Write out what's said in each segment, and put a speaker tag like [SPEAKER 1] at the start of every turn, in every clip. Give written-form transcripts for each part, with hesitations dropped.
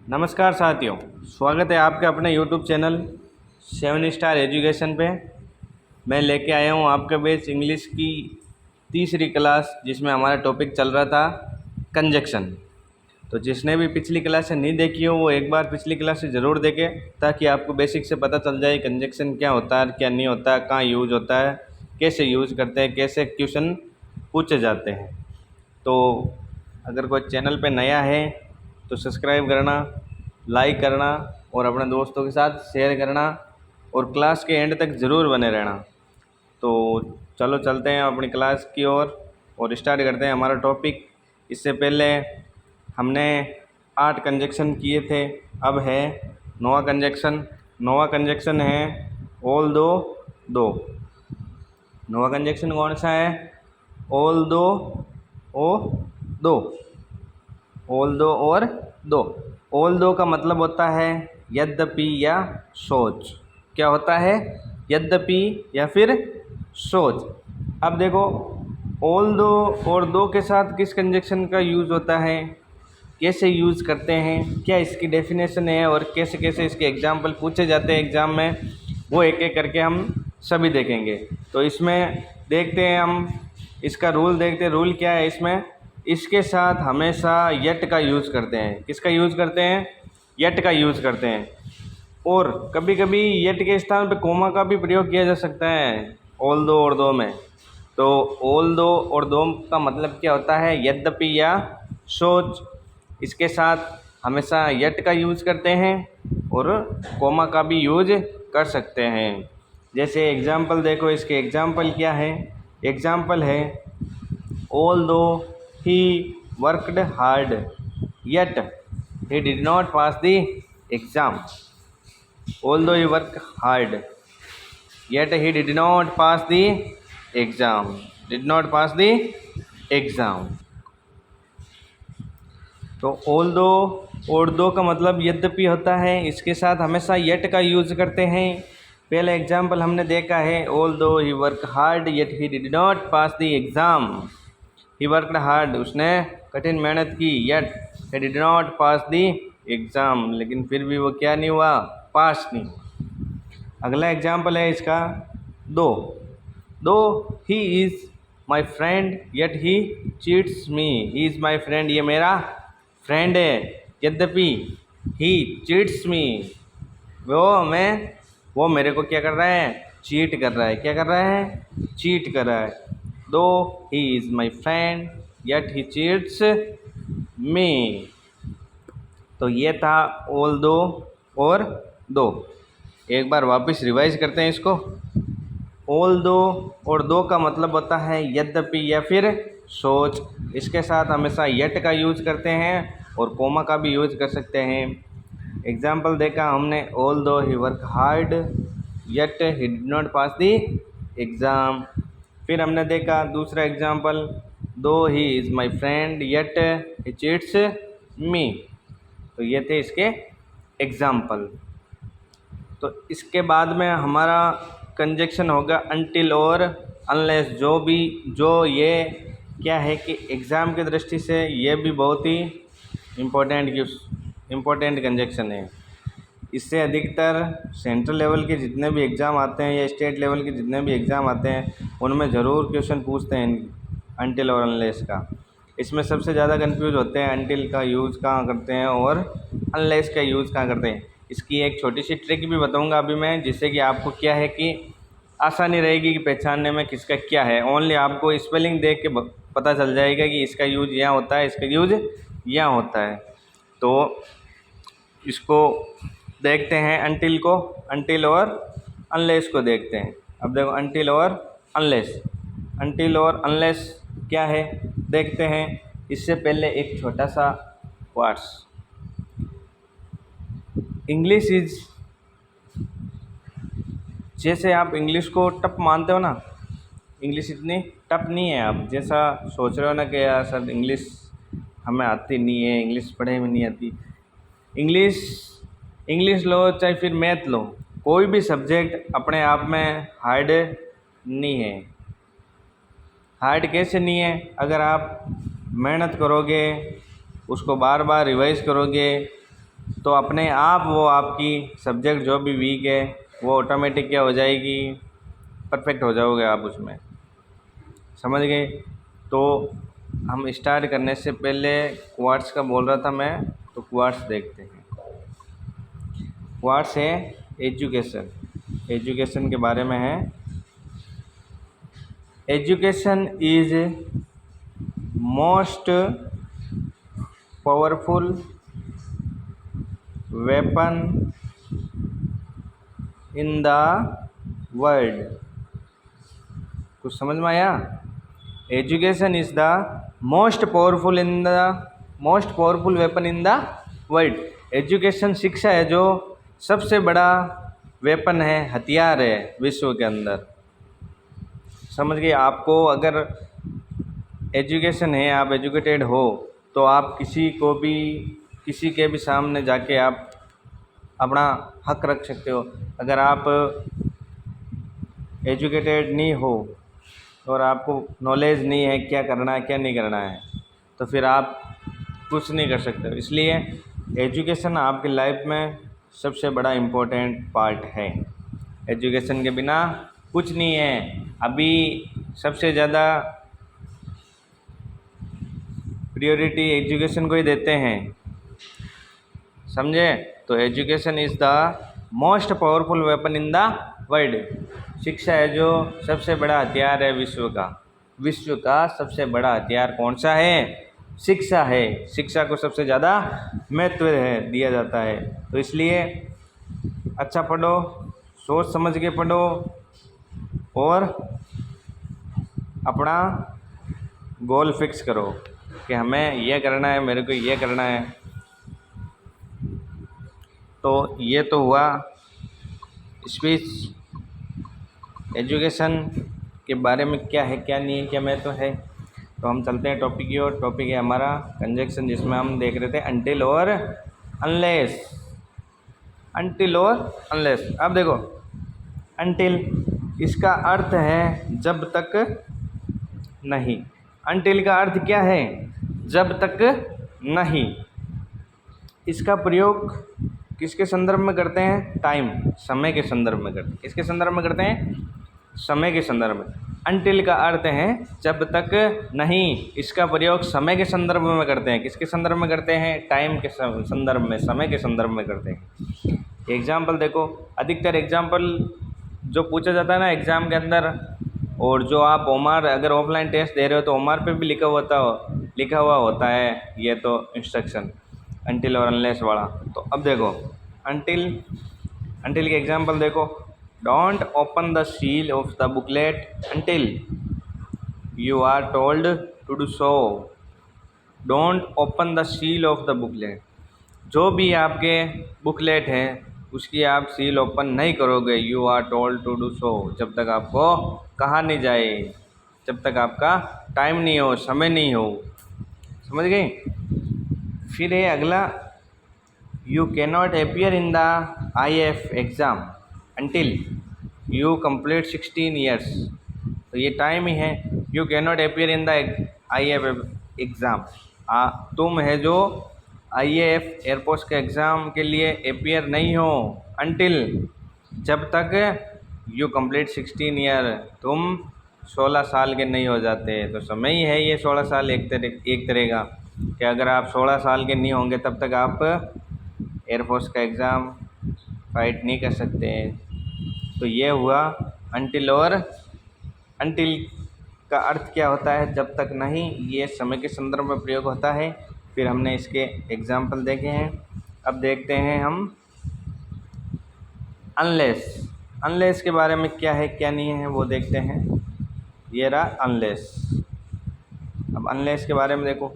[SPEAKER 1] नमस्कार साथियों, स्वागत है आपके अपने YouTube चैनल 7 स्टार एजुकेशन पे। मैं लेके आया हूँ आपके बीच इंग्लिश की तीसरी क्लास, जिसमें हमारा टॉपिक चल रहा था कंजक्शन। तो जिसने भी पिछली क्लासें नहीं देखी हो वो एक बार पिछली क्लासें ज़रूर देखें, ताकि आपको बेसिक से पता चल जाए कंजक्शन क्या होता है, क्या नहीं होता है, कहाँ यूज होता है, कैसे यूज करते हैं, कैसे क्वेश्चन पूछे जाते हैं। तो अगर कोई चैनल पे नया है तो सब्सक्राइब करना, लाइक करना और अपने दोस्तों के साथ शेयर करना, और क्लास के एंड तक ज़रूर बने रहना। तो चलो चलते हैं अपनी क्लास की ओर और स्टार्ट करते हैं हमारा टॉपिक। इससे पहले हमने 8 कंजक्शन किए थे, अब है 9वां कंजक्शन। 9वां कंजक्शन है ऑल दो दो। 9वां कंजक्शन कौन सा है? ऑल दो ओ दो, ऑल दो और दो। ऑल दो का मतलब होता है यद्यपि या सोच। क्या होता है? यद्यपि या फिर सोच। अब देखो, ऑल दो और दो के साथ किस कंजक्शन का यूज़ होता है, कैसे यूज़ करते हैं, क्या इसकी डेफिनेशन है और कैसे कैसे इसके एग्जाम्पल पूछे जाते हैं एग्ज़ाम में, वो एक एक करके हम सभी देखेंगे। तो इसमें देखते हैं हम, इसका रूल देखते हैं। रूल क्या है इसमें? इसके साथ हमेशा यट का यूज़ करते हैं। किसका यूज़ करते हैं? यट का यूज़ करते हैं। और कभी कभी यट के स्थान पे कोमा का भी प्रयोग किया जा सकता है ऑल दो और दो में। तो ऑल दो और दो का मतलब क्या होता है? यद्यपि या सोच। इसके साथ हमेशा यट का यूज़ करते हैं और कोमा का भी यूज कर सकते हैं। जैसे एग्जाम्पल देखो, इसके एग्जाम्पल क्या है? एग्जाम्पल है ऑल दो he worked hard yet he did not pass the exam. Although he worked hard yet he did not pass the exam. Did not pass the exam. तो although और दो का मतलब यद्यपि होता है, इसके साथ हमेशा yet का यूज़ करते हैं। पहला एग्जाम्पल हमने देखा है although he worked hard yet he did not pass the exam. He worked hard, उसने कठिन मेहनत की, yet he did not pass the exam, लेकिन फिर भी वो क्या नहीं हुआ? पास नहीं हुआ। अगला एग्जाम्पल है इसका दो। दो he is my friend yet he cheats me. He is my friend, ये मेरा फ्रेंड है, यद्यपि ही चीट्स मी, वो मेरे को क्या कर रहा है? चीट कर रहा है। क्या कर रहा है? चीट कर रहा है। Though he is my friend yet he cheats me. तो ये था ऑल दो और दो। एक बार वापस रिवाइज करते हैं इसको। ऑल दो और दो का मतलब होता है यद्यपि या फिर सोच। इसके साथ हमेशा यट का यूज़ करते हैं और कोमा का भी यूज़ कर सकते हैं। एग्जाम्पल देखा हमने, although he work hard yet he did not pass the exam. फिर हमने देखा दूसरा example, though he is my friend yet he cheats me. तो ये थे इसके एग्जाम्पल। तो इसके बाद में हमारा कंजक्शन होगा अनटिल और अनलेस। जो ये क्या है कि एग्ज़ाम की दृष्टि से ये भी बहुत ही इम्पोर्टेंट कंजक्शन है। इससे अधिकतर सेंट्रल लेवल के जितने भी एग्ज़ाम आते हैं या स्टेट लेवल के जितने भी एग्ज़ाम आते हैं उनमें ज़रूर क्वेश्चन पूछते हैं अनटिल और अनलेस का। इसमें सबसे ज़्यादा कंफ्यूज होते हैं अनटिल का यूज़ कहाँ करते हैं और अनलेस का यूज़ कहाँ करते हैं। इसकी एक छोटी सी ट्रिक भी बताऊंगा अभी मैं, जिससे कि आपको क्या है कि आसानी रहेगी कि पहचानने में किसका क्या है। ओनली आपको स्पेलिंग देख के पता चल जाएगा कि इसका यूज़ यहाँ होता है, इसका यूज़ यहाँ होता है। तो इसको देखते हैं, अनटिल को, अनटिल और अनलेस को देखते हैं। अब देखो अनटिल और अनलेस। अनटिल और अनलेस क्या है देखते हैं। इससे पहले एक छोटा सा वर्ड्स, इंग्लिश इज, जैसे आप इंग्लिश को टफ मानते हो ना, इंग्लिश इतनी टफ नहीं है आप जैसा सोच रहे हो ना कि यार सर इंग्लिश हमें आती नहीं है, इंग्लिश पढ़े में नहीं आती। इंग्लिश लो चाहे फिर मैथ लो, कोई भी सब्जेक्ट अपने आप में हार्ड नहीं है। हार्ड कैसे नहीं है? अगर आप मेहनत करोगे, उसको बार बार रिवाइज करोगे, तो अपने आप वो आपकी सब्जेक्ट जो भी वीक है वो ऑटोमेटिक क्या हो जाएगी, परफेक्ट हो जाओगे आप उसमें। समझ गए? तो हम स्टार्ट करने से पहले क्वार्ट्स का बोल रहा था मैं, तो क्वार्ट्स देखते हैं। क्वार्ट्स है एजुकेशन, एजुकेशन के बारे में है। Education is most powerful weapon in the world. कुछ समझ में आया? Education is the most powerful weapon in the world. Education, शिक्षा है जो सबसे बड़ा वेपन है, हथियार है विश्व के अंदर। समझ गए? आपको अगर एजुकेशन है, आप एजुकेटेड हो, तो आप किसी के भी सामने जाके आप अपना हक रख सकते हो। अगर आप एजुकेटेड नहीं हो और आपको नॉलेज नहीं है क्या करना है क्या नहीं करना है, तो फिर आप कुछ नहीं कर सकते हो। इसलिए एजुकेशन आपकी लाइफ में सबसे बड़ा इम्पोर्टेंट पार्ट है। एजुकेशन के बिना कुछ नहीं है। अभी सबसे ज़्यादा प्रायोरिटी एजुकेशन को ही देते हैं, समझे? तो education is the most powerful weapon in the world. शिक्षा है जो सबसे बड़ा हथियार है विश्व का। विश्व का सबसे बड़ा हथियार कौन सा है? शिक्षा है। शिक्षा को सबसे ज़्यादा महत्व दिया जाता है। तो इसलिए अच्छा पढ़ो, सोच समझ के पढ़ो और अपना गोल फिक्स करो कि हमें यह करना है, मेरे को ये करना है। तो ये तो हुआ स्पीच। एजुकेशन के बारे में क्या है क्या नहीं है, क्या महत्व है। तो हम चलते हैं टॉपिक की ओर। टॉपिक है हमारा कंजक्शन, जिसमें हम देख रहे थे अनटिल और अनलेस। अनटिल और अनलेस। अब देखो, अनटिल इसका अर्थ है जब तक नहीं। अनटिल का अर्थ क्या है? जब तक नहीं। इसका प्रयोग किसके संदर्भ में करते हैं? टाइम, समय के संदर्भ में करते हैं। किसके संदर्भ में करते हैं? समय के संदर्भ में। अनटिल का अर्थ है जब तक नहीं। इसका प्रयोग समय के संदर्भ में करते हैं। किसके संदर्भ में करते हैं? टाइम के संदर्भ में, समय के संदर्भ में करते हैं। एग्जाम्पल देखो, अधिकतर एग्जाम्पल जो पूछा जाता है ना एग्ज़ाम के अंदर, और जो आप ओमार अगर ऑफलाइन टेस्ट दे रहे हो तो ओमार पे भी लिखा हुआ होता है ये तो इंस्ट्रक्शन, अनटिल और अनलेस वाला। तो अब देखो, अनटिल के एग्जाम्पल देखो। Don't open the seal of the booklet until you are told to do so. Don't open the seal of the booklet. जो भी आपके बुकलेट हैं उसकी आप सील ओपन नहीं करोगे, you are told to do so, जब तक आपको कहा नहीं जाए, जब तक आपका टाइम नहीं हो, समय नहीं हो। समझ गए? फिर है अगला, you can not appear in the IAF exam until you complete 16 years. तो ये टाइम ही है। You can not appear in the IAF exam. तुम है जो IAF एयरफोर्स के एग्ज़ाम के लिए अपियर नहीं हो अनटिल, जब तक यू कंप्लीट 16 ईयर, तुम 16 साल के नहीं हो जाते। तो समय ही है ये 16 साल एक तरह का, कि अगर आप 16 साल के नहीं होंगे तब तक आप एयरफोर्स का एग्ज़ाम फाइट नहीं कर सकते। तो ये हुआ अनटिल और अनटिल का अर्थ क्या होता है? जब तक नहीं। ये समय के संदर्भ में प्रयोग होता है। फिर हमने इसके एग्जाम्पल देखे हैं। अब देखते हैं हम अनलेस। अनलेस के बारे में क्या है क्या नहीं है वो देखते हैं। ये रहा अनलेस। अब अनलेस के बारे में देखो,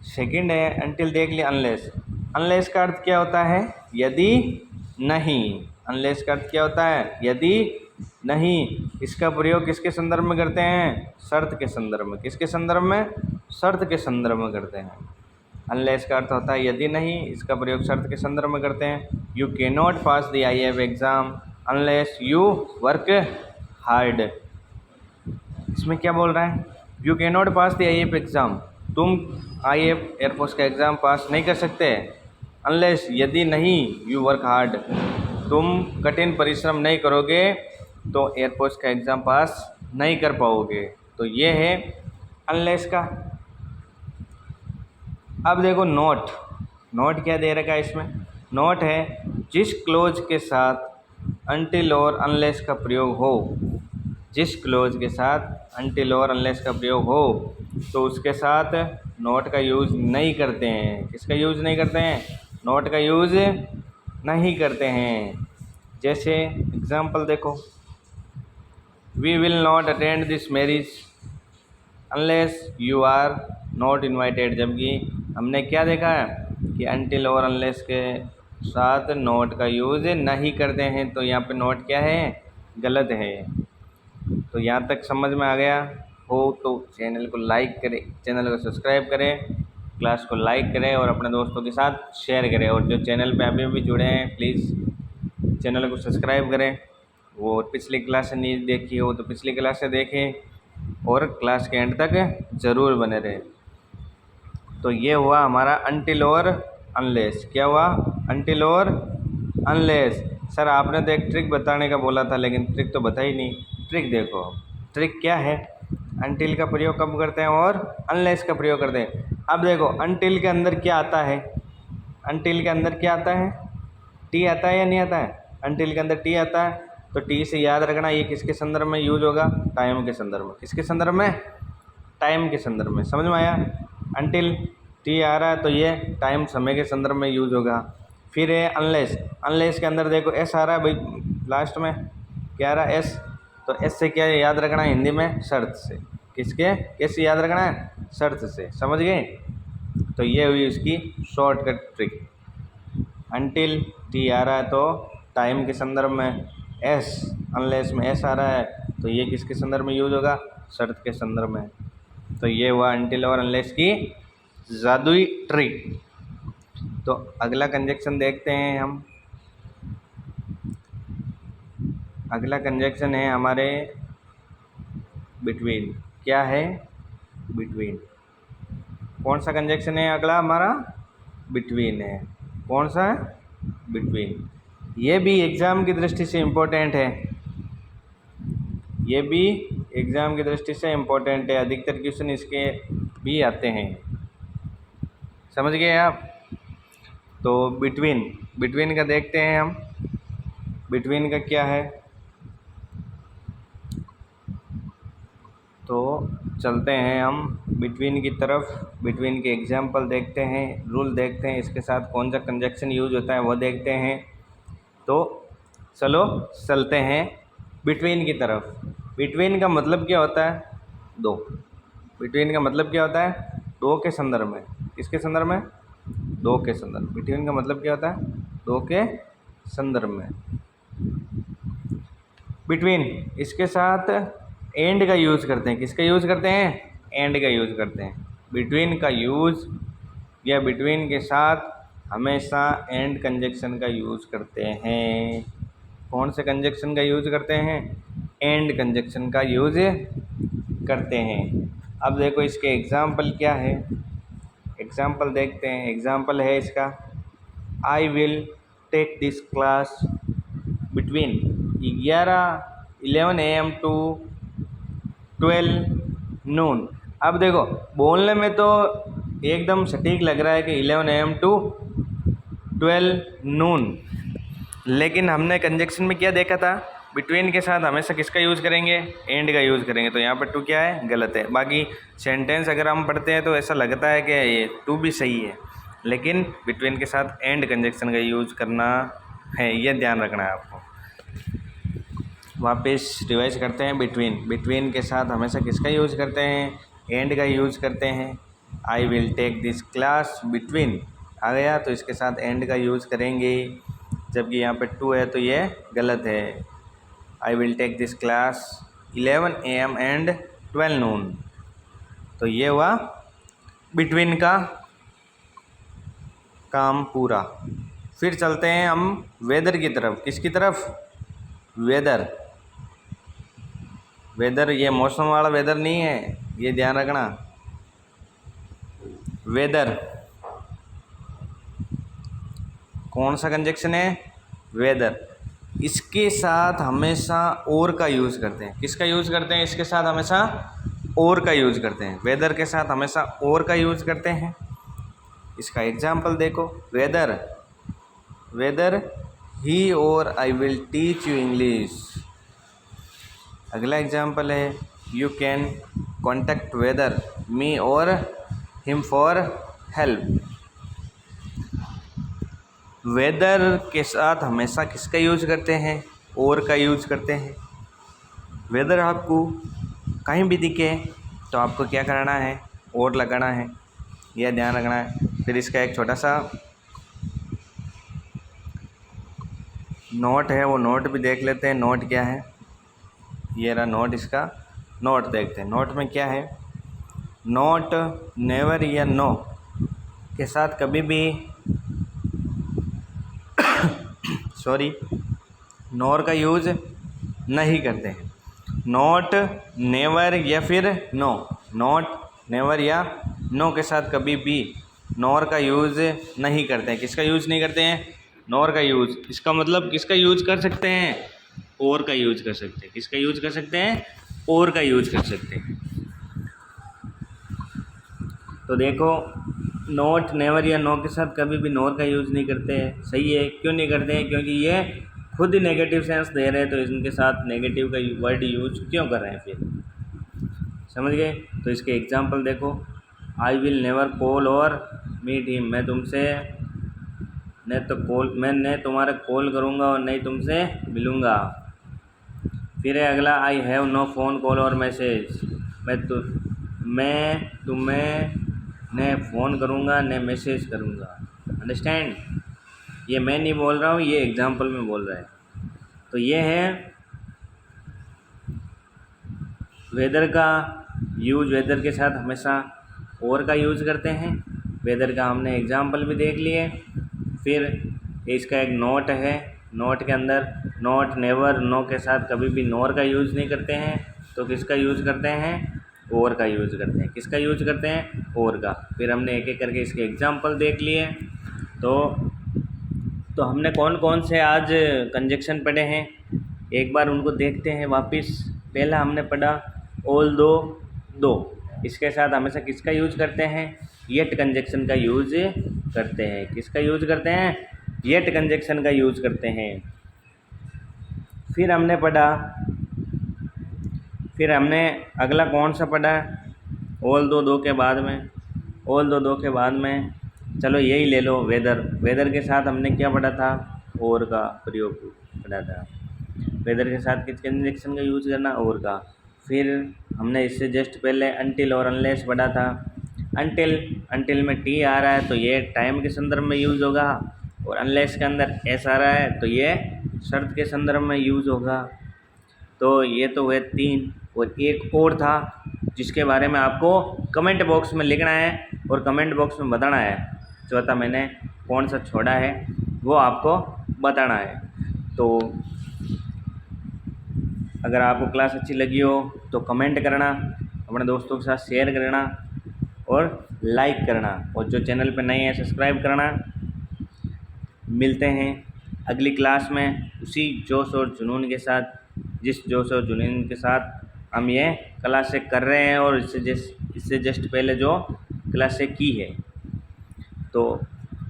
[SPEAKER 1] सेकंड है अनटिल देख लिया। अनलेस, अनलेस का अर्थ क्या होता है? यदि नहीं। अनलेस का अर्थ क्या होता है? यदि नहीं। इसका प्रयोग किसके संदर्भ में करते हैं? शर्त के संदर्भ में। किसके संदर्भ में? शर्त के संदर्भ में करते हैं। अनलेस का अर्थ होता है यदि नहीं। इसका प्रयोग शर्त के संदर्भ में करते हैं। You can not pass the IAF exam unless you work hard. इसमें क्या बोल रहा है? You can not pass the IAF exam. तुम IAF एयरफोर्स का एग्ज़ाम पास नहीं कर सकते अनलेस यदि नहीं यू वर्क हार्ड, तुम कठिन परिश्रम नहीं करोगे तो एयरफोर्स का एग्ज़ाम पास नहीं कर पाओगे। तो ये है अनलेस का। अब देखो नोट, नोट क्या दे रखा है इसमें, नोट है जिस क्लोज के साथ अनटिल और अनलेस का प्रयोग हो, जिस क्लोज के साथ अनटिल और अनलेस का प्रयोग हो तो उसके साथ नोट का यूज़ नहीं करते हैं। किसका यूज़ नहीं करते हैं? नोट का यूज़ नहीं करते हैं। जैसे एग्जाम्पल देखो, we will not attend this marriage unless you are not invited, जबकि हमने क्या देखा है कि अनटिल और अनलेस के साथ नोट का यूज़ नहीं करते हैं। तो यहाँ पे नोट क्या है? गलत है। तो यहाँ तक समझ में आ गया हो तो चैनल को लाइक करें, चैनल को सब्सक्राइब करें, क्लास को लाइक करें और अपने दोस्तों के साथ शेयर करें। और जो चैनल पे अभी अभी जुड़े हैं प्लीज़ चैनल को सब्सक्राइब करें। वो पिछली क्लास से नहीं देखी हो तो पिछली क्लास से देखें और क्लास के एंड तक ज़रूर बने रहें। तो ये हुआ हमारा अनटिल और अनलेस। क्या हुआ? अनटिल और अनलेस। सर आपने तो एक ट्रिक बताने का बोला था लेकिन ट्रिक तो बता ही नहीं। ट्रिक देखो, ट्रिक क्या है? अनटिल का प्रयोग कब करते हैं और अनलेस का प्रयोग करते हैं। अब देखो अनटिल के अंदर क्या आता है? अनटिल के अंदर क्या आता है? टी आता है या नहीं आता है? अनटिल के अंदर टी आता है। तो टी से याद रखना ये किसके संदर्भ में यूज होगा? टाइम के संदर्भ में। किसके संदर्भ में? टाइम के संदर्भ में। समझ में आया? अनटिल टी आ रहा है तो ये टाइम समय के संदर्भ में यूज होगा। फिर है अनलेस। अनलेस के अंदर देखो एस आ रहा है भाई, लास्ट में क्या आ रहा है? एस। तो एस से क्या याद रखना है हिंदी में? शर्त से। किसके? कैसे याद रखना है? शर्त से। समझ गए? तो ये हुई उसकी शॉर्टकट ट्रिक। अनटिल टी आ रहा है तो टाइम के संदर्भ में, एस अनलेस में एस आ रहा है तो ये किसके संदर्भ में यूज होगा? शर्त के संदर्भ में। तो ये हुआ अनटिल और अनलेस की जादुई ट्रिक। तो अगला कंजक्शन देखते हैं हम। अगला कंजक्शन है हमारे बिटवीन। क्या है? बिटवीन। कौन सा कंजक्शन है अगला हमारा? बिटवीन है। कौन सा? बिटवीन। ये भी एग्ज़ाम की दृष्टि से इम्पोर्टेंट है, ये भी एग्ज़ाम की दृष्टि से इम्पोर्टेंट है। अधिकतर क्वेश्चन इसके भी आते हैं। समझ गए आप? तो बिटवीन, बिटवीन का देखते हैं हम। बिटवीन का क्या है? तो चलते हैं हम बिटवीन की तरफ। बिटवीन के एग्जाम्पल देखते हैं, रूल देखते हैं, इसके साथ कौन सा कंजक्शन यूज होता है वो देखते हैं। तो चलो चलते हैं बिटवीन की तरफ। बिटवीन का मतलब क्या होता है? दो। बिटवीन का मतलब क्या होता है? दो के संदर्भ में। किसके संदर्भ में? दो के संदर्भ। बिटवीन का मतलब क्या होता है? दो के संदर्भ में। बिटवीन इसके साथ एंड का यूज़ करते हैं। किसका यूज़ करते हैं? एंड का यूज़ करते हैं। बिटवीन का यूज़ या बिटवीन के साथ हमेशा एंड कंजक्शन का यूज़ करते हैं। कौन से कंजक्शन का यूज़ करते हैं? एंड कंजक्शन का यूज़ करते हैं। अब देखो इसके एग्ज़ाम्पल क्या है, एग्ज़ाम्पल देखते हैं। एग्ज़ाम्पल है इसका, I will take this class between 11 AM to 12 noon. अब देखो बोलने में तो एकदम सटीक लग रहा है कि 11 AM टू 12 नून, लेकिन हमने कंजक्शन में क्या देखा था? बिटवीन के साथ हमेशा किसका यूज़ करेंगे? एंड का यूज़ करेंगे। तो यहाँ पर टू क्या है? गलत है। बाकी सेंटेंस अगर हम पढ़ते हैं तो ऐसा लगता है कि ये टू भी सही है, लेकिन बिटवीन के साथ एंड कंजक्शन का यूज़ करना है, ये ध्यान रखना है आपको। वापस रिवाइज करते हैं। बिटवीन, बिटवीन के साथ हमेशा किसका यूज़ करते हैं? एंड का यूज़ करते हैं। I will take this class between आ गया तो इसके साथ एंड का यूज़ करेंगे, जबकि यहाँ पे टू है तो ये गलत है। I will take this class 11 AM and 12 noon. तो ये हुआ बिटवीन का काम पूरा। फिर चलते हैं हम वेदर की तरफ। किसकी तरफ? वेदर। वेदर ये मौसम वाला वेदर नहीं है, ये ध्यान रखना। वेदर, कौन सा कंजक्शन है? वेदर। इसके साथ हमेशा और का यूज़ करते हैं। किसका यूज़ करते हैं? इसके साथ हमेशा और का यूज़ करते हैं। वेदर के साथ हमेशा और का यूज़ करते हैं। इसका एग्जाम्पल देखो, वेदर वेदर ही और I will teach you English. अगला एग्जाम्पल है, यू कैन कॉन्टेक्ट वेदर मी और हिम फॉर हेल्प। वेदर के साथ हमेशा किसका यूज करते हैं? और का यूज करते हैं। वेदर आपको कहीं भी दिखे तो आपको क्या करना है? और लगाना है, यह ध्यान रखना है। फिर इसका एक छोटा सा नोट है, वो नोट भी देख लेते हैं। नोट क्या है? ये रहा नोट, इसका नोट देखते हैं। नोट में क्या है? नोट नेवर या नो के साथ कभी भी सॉरी नोर का यूज़ नहीं करते हैं। नॉट, नेवर या फिर नो। नॉट, नेवर या नो के साथ कभी भी नॉर का यूज़ नहीं करते हैं। किसका यूज़ नहीं करते हैं? नॉर का यूज़। इसका मतलब किसका यूज़ कर सकते हैं? और का यूज़ कर सकते हैं। किसका यूज़ कर सकते हैं? और का यूज़ कर सकते हैं। तो देखो, नॉट, नेवर या नो के साथ कभी भी नॉर का यूज़ नहीं करते हैं। सही है। क्यों नहीं करते हैं? क्योंकि ये खुद ही नेगेटिव सेंस दे रहे हैं, तो इनके साथ नेगेटिव का वर्ड यूज क्यों कर रहे हैं फिर? समझ गए? तो इसके एग्जांपल देखो, आई विल नेवर कॉल और मीट हिम। मैं न तुम्हारा कॉल करूँगा और नहीं तुमसे मिलूँगा। फिर है अगला, I have no phone call और मैसेज। मैं तुम्हें न फ़ोन करूँगा न मैसेज करूँगा। अंडरस्टैंड? ये मैं नहीं बोल रहा हूँ, ये एग्जांपल में बोल रहा है। तो ये है वेदर का यूज। वेदर के साथ हमेशा और का यूज़ करते हैं। वेदर का हमने एग्जांपल भी देख लिए। फिर इसका एक नोट है, नोट के अंदर नॉट, नेवर, नो के साथ कभी भी नोर का यूज़ नहीं करते हैं, तो किसका यूज़ करते हैं? और का यूज़ करते हैं। किसका यूज़ करते हैं? और का। फिर हमने एक एक करके इसके एग्जांपल देख लिए। तो हमने कौन कौन से आज कंजक्शन पढ़े हैं, एक बार उनको देखते हैं वापस। पहला हमने पढ़ा ऑल दो। इसके साथ हमेशा किसका यूज़ करते हैं? येट कंजक्शन का यूज़ करते हैं। किसका यूज़ करते हैं? येट कंजक्शन का यूज़ करते हैं। फिर हमने अगला कौन सा पढ़ा? ऑल दो के बाद में चलो यही ले लो, वेदर। वेदर के साथ हमने क्या पढ़ा था? और का प्रयोग पढ़ा था। वेदर के साथ किस कंजक्शन का यूज़ करना? और का। फिर हमने इससे जस्ट पहले अनटिल और अनलेस पढ़ा था। अनटिल में टी आ रहा है तो ये टाइम के संदर्भ में यूज़ होगा, और अनलेस के अंदर एस आ रहा है तो ये शर्त के संदर्भ में यूज़ होगा। तो ये तो हुए 3, और एक और था जिसके बारे में आपको कमेंट बॉक्स में लिखना है और कमेंट बॉक्स में बताना है। चौथा मैंने कौन सा छोड़ा है वो आपको बताना है। तो अगर आपको क्लास अच्छी लगी हो तो कमेंट करना, अपने दोस्तों के साथ शेयर करना और लाइक करना, और जो चैनल पर नए हैं सब्सक्राइब करना। मिलते हैं अगली क्लास में उसी जोश और जुनून के साथ, जिस जोश और जुनून के साथ हम ये क्लासें कर रहे हैं, और इससे जस्ट पहले जो क्लासें की है। तो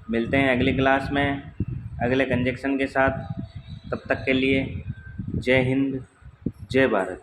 [SPEAKER 1] मिलते हैं अगली क्लास में अगले कंजक्शन के साथ। तब तक के लिए जय हिंद, जय भारत।